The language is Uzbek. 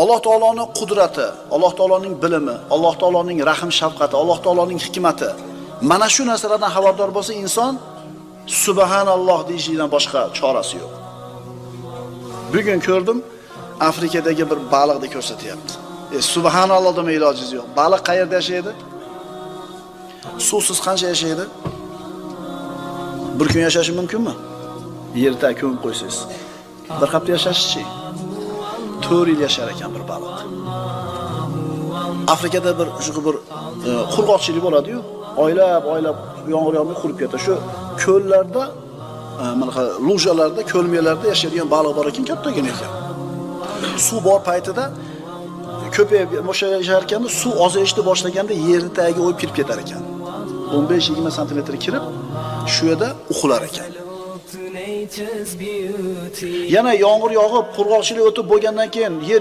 Alloh taoloning qudrati, Alloh taoloning bilimi, Alloh taoloning rahim shafqati, Alloh taoloning hikmati. Mana shu narsalardan xabardor bo'lsa inson subhanalloh deyishidan boshqa chorasi yo'q. Bugun ko'rdim, Afrikadagi bir baliqni ko'rsatyapti. Subhanalloh dema ilojiz yo'q. Baliq qayerda yashaydi? Suvsiz qancha yashaydi? Bir kun yashashi mumkinmi? Yerda ko'mib qo'ysangiz. Bir hafta yashashi-chi? 4 yil yashar ekan bir baliq. Afrikada bir qurg'oqchilik bo'ladi-yu, oylab yomg'ir yog'may qurib ketadi. Shu ko'llarda, mana lujalarda, ko'lmalarda yashaydigan baliq bor ekan, kattagina ekan. Suv bor paytida ko'payib yashar ekanda, suv ozayishni boshlaganda yerni tagiga o'yib kirib ketar ekan. 15-20 sm kirib, shu yerda uxlar ekan. Yana yomg'ir yog'ib, qurg'oqchilik o'tib bo'lgandan keyin yer